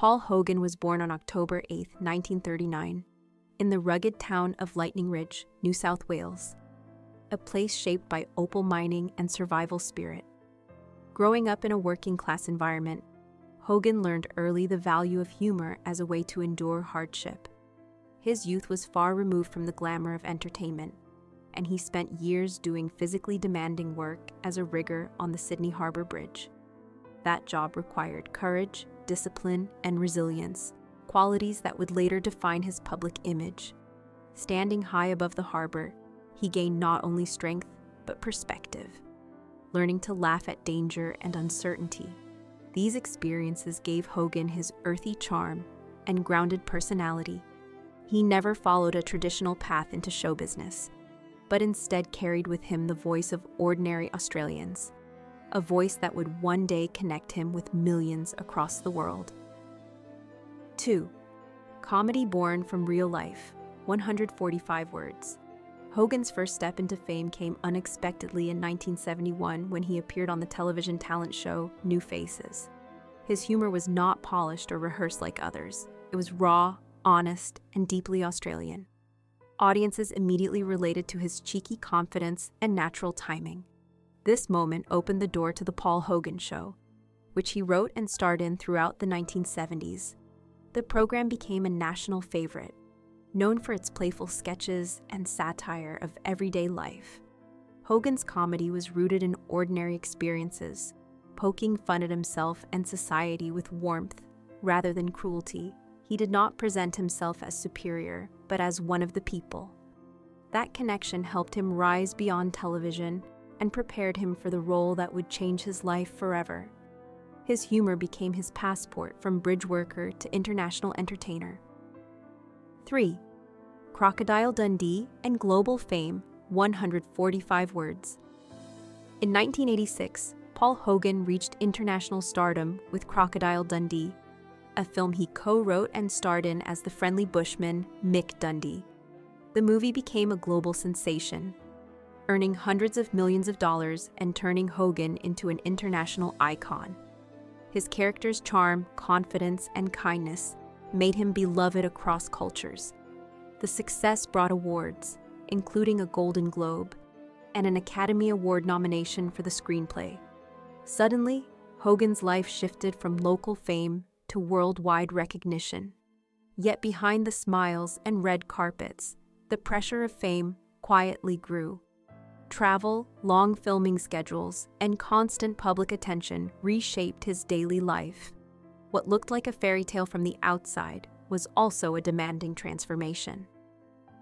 Paul Hogan was born on October 8, 1939, in the rugged town of Lightning Ridge, New South Wales, a place shaped by opal mining and survival spirit. Growing up in a working-class environment, Hogan learned early the value of humor as a way to endure hardship. His youth was far removed from the glamour of entertainment, and he spent years doing physically demanding work as a rigger on the Sydney Harbour Bridge. That job required courage, discipline, and resilience, qualities that would later define his public image. Standing high above the harbor, he gained not only strength, but perspective, learning to laugh at danger and uncertainty. These experiences gave Hogan his earthy charm and grounded personality. He never followed a traditional path into show business, but instead carried with him the voice of ordinary Australians, a voice that would one day connect him with millions across the world. 2. Comedy born from real life, 145 words. Hogan's first step into fame came unexpectedly in 1971 when he appeared on the television talent show New Faces. His humor was not polished or rehearsed like others. It was raw, honest, and deeply Australian. Audiences immediately related to his cheeky confidence and natural timing. This moment opened the door to The Paul Hogan Show, which he wrote and starred in throughout the 1970s. The program became a national favorite, known for its playful sketches and satire of everyday life. Hogan's comedy was rooted in ordinary experiences, poking fun at himself and society with warmth rather than cruelty. He did not present himself as superior, but as one of the people. That connection helped him rise beyond television and prepared him for the role that would change his life forever. His humor became his passport from bridge worker to international entertainer. 3. Crocodile Dundee and global fame, 145 words. In 1986, Paul Hogan reached international stardom with Crocodile Dundee, a film he co-wrote and starred in as the friendly bushman Mick Dundee. The movie became a global sensation, earning hundreds of millions of dollars and turning Hogan into an international icon. His character's charm, confidence, and kindness made him beloved across cultures. The success brought awards, including a Golden Globe and an Academy Award nomination for the screenplay. Suddenly, Hogan's life shifted from local fame to worldwide recognition. Yet behind the smiles and red carpets, the pressure of fame quietly grew. Travel, long filming schedules, and constant public attention reshaped his daily life. What looked like a fairy tale from the outside was also a demanding transformation.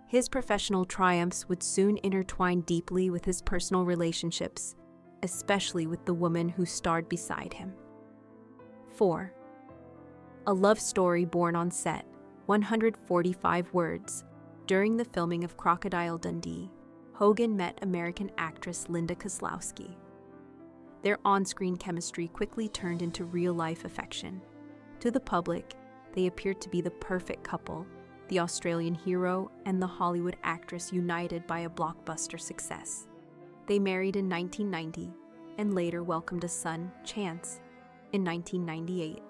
His professional triumphs would soon intertwine deeply with his personal relationships, especially with the woman who starred beside him. 4. A love story born on set, 145 words. During the filming of Crocodile Dundee, Hogan met American actress Linda Kozlowski. Their on-screen chemistry quickly turned into real-life affection. To the public, they appeared to be the perfect couple, the Australian hero and the Hollywood actress united by a blockbuster success. They married in 1990 and later welcomed a son, Chance, in 1998.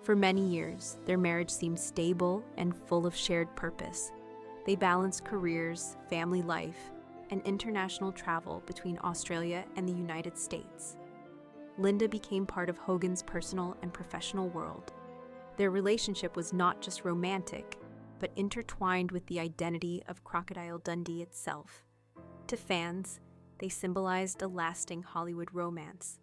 For many years, their marriage seemed stable and full of shared purpose. They balanced careers, family life, and international travel between Australia and the United States. Linda became part of Hogan's personal and professional world. Their relationship was not just romantic, but intertwined with the identity of Crocodile Dundee itself. To fans, they symbolized a lasting Hollywood romance.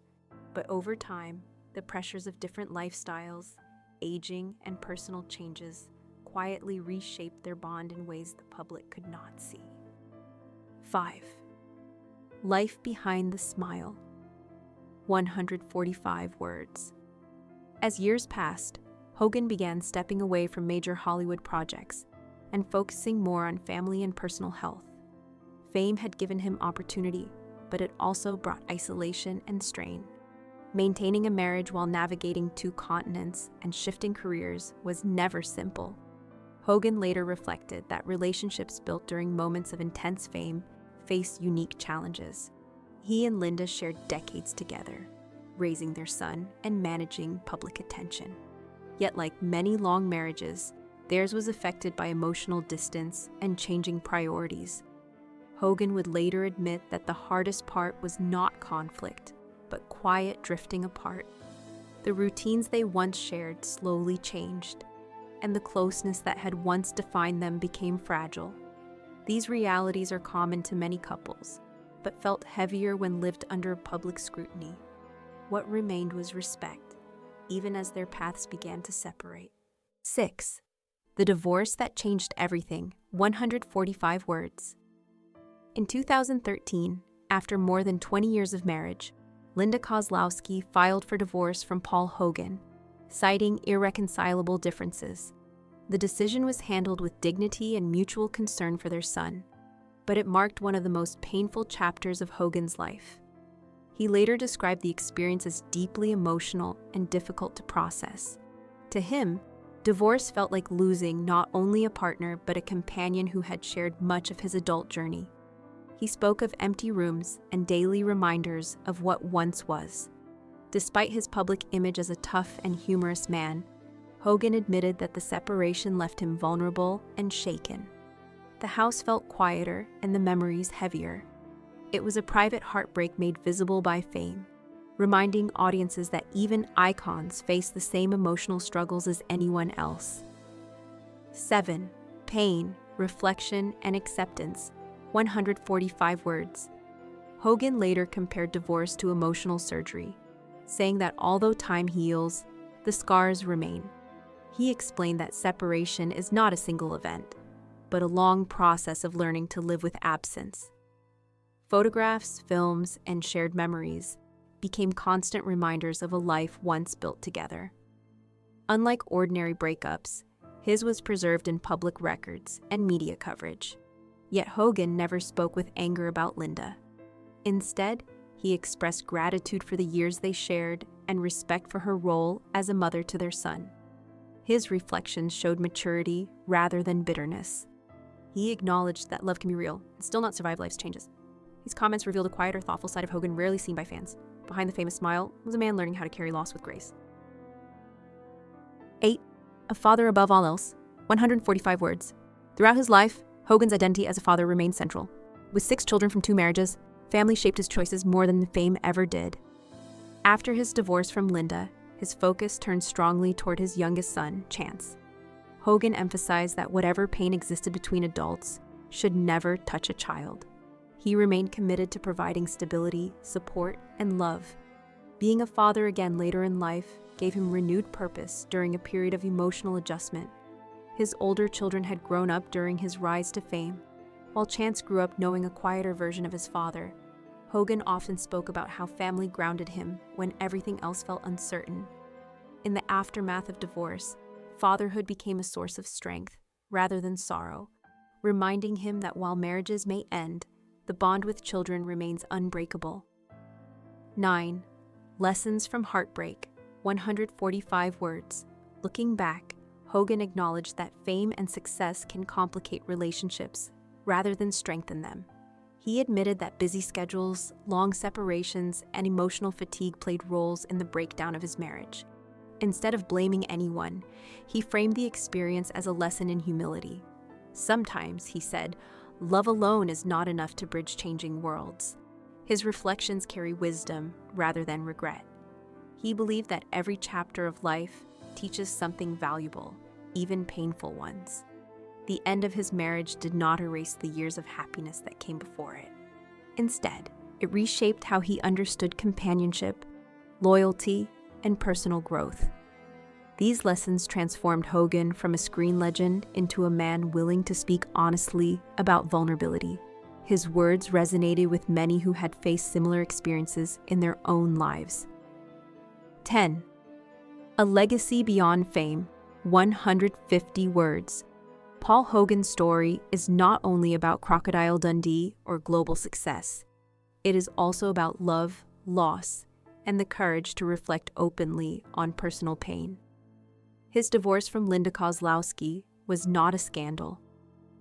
But over time, the pressures of different lifestyles, aging, and personal changes quietly reshaped their bond in ways the public could not see. 5. Life behind the smile, 145 words. As years passed, Hogan began stepping away from major Hollywood projects and focusing more on family and personal health. Fame had given him opportunity, but it also brought isolation and strain. Maintaining a marriage while navigating 2 continents and shifting careers was never simple. Hogan later reflected that relationships built during moments of intense fame faced unique challenges. He and Linda shared decades together, raising their son and managing public attention. Yet, like many long marriages, theirs was affected by emotional distance and changing priorities. Hogan would later admit that the hardest part was not conflict, but quiet drifting apart. The routines they once shared slowly changed, and the closeness that had once defined them became fragile. These realities are common to many couples, but felt heavier when lived under public scrutiny. What remained was respect, even as their paths began to separate. 6. The divorce that changed everything, 145 words. In 2013, after more than 20 years of marriage, Linda Kozlowski filed for divorce from Paul Hogan, citing irreconcilable differences. The decision was handled with dignity and mutual concern for their son, but it marked one of the most painful chapters of Hogan's life. He later described the experience as deeply emotional and difficult to process. To him, divorce felt like losing not only a partner but a companion who had shared much of his adult journey. He spoke of empty rooms and daily reminders of what once was. Despite his public image as a tough and humorous man, Hogan admitted that the separation left him vulnerable and shaken. The house felt quieter and the memories heavier. It was a private heartbreak made visible by fame, reminding audiences that even icons face the same emotional struggles as anyone else. 7. Pain, reflection, and acceptance, 145 words. Hogan later compared divorce to emotional surgery, saying that although time heals, the scars remain. He explained that separation is not a single event, but a long process of learning to live with absence. Photographs, films, and shared memories became constant reminders of a life once built together. Unlike ordinary breakups, his was preserved in public records and media coverage. Yet Hogan never spoke with anger about Linda. Instead, he expressed gratitude for the years they shared and respect for her role as a mother to their son. His reflections showed maturity rather than bitterness. He acknowledged that love can be real and still not survive life's changes. His comments revealed a quieter, thoughtful side of Hogan rarely seen by fans. Behind the famous smile was a man learning how to carry loss with grace. 8. A father above all else, 145 words. Throughout his life, Hogan's identity as a father remained central. With 6 children from 2 marriages, family shaped his choices more than fame ever did. After his divorce from Linda, his focus turned strongly toward his youngest son, Chance. Hogan emphasized that whatever pain existed between adults should never touch a child. He remained committed to providing stability, support, and love. Being a father again later in life gave him renewed purpose during a period of emotional adjustment. His older children had grown up during his rise to fame, while Chance grew up knowing a quieter version of his father. Hogan often spoke about how family grounded him when everything else felt uncertain. In the aftermath of divorce, fatherhood became a source of strength rather than sorrow, reminding him that while marriages may end, the bond with children remains unbreakable. 9. Lessons from heartbreak, 145 words. Looking back, Hogan acknowledged that fame and success can complicate relationships rather than strengthen them. He admitted that busy schedules, long separations, and emotional fatigue played roles in the breakdown of his marriage. Instead of blaming anyone, he framed the experience as a lesson in humility. Sometimes, he said, love alone is not enough to bridge changing worlds. His reflections carry wisdom rather than regret. He believed that every chapter of life teaches something valuable, even painful ones. The end of his marriage did not erase the years of happiness that came before it. Instead, it reshaped how he understood companionship, loyalty, and personal growth. These lessons transformed Hogan from a screen legend into a man willing to speak honestly about vulnerability. His words resonated with many who had faced similar experiences in their own lives. 10. A legacy beyond fame, 150 words. Paul Hogan's story is not only about Crocodile Dundee or global success. It is also about love, loss, and the courage to reflect openly on personal pain. His divorce from Linda Kozlowski was not a scandal,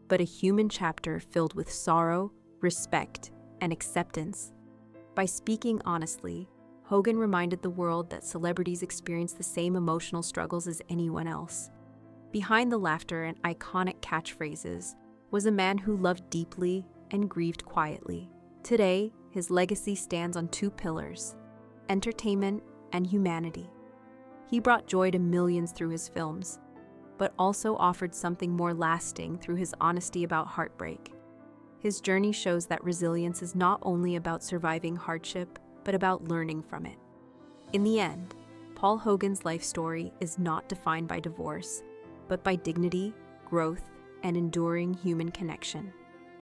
but a human chapter filled with sorrow, respect, and acceptance. By speaking honestly, Hogan reminded the world that celebrities experience the same emotional struggles as anyone else. Behind the laughter and iconic catchphrases was a man who loved deeply and grieved quietly. Today, his legacy stands on two pillars: entertainment and humanity. He brought joy to millions through his films, but also offered something more lasting through his honesty about heartbreak. His journey shows that resilience is not only about surviving hardship, but about learning from it. In the end, Paul Hogan's life story is not defined by divorce, but by dignity, growth, and enduring human connection.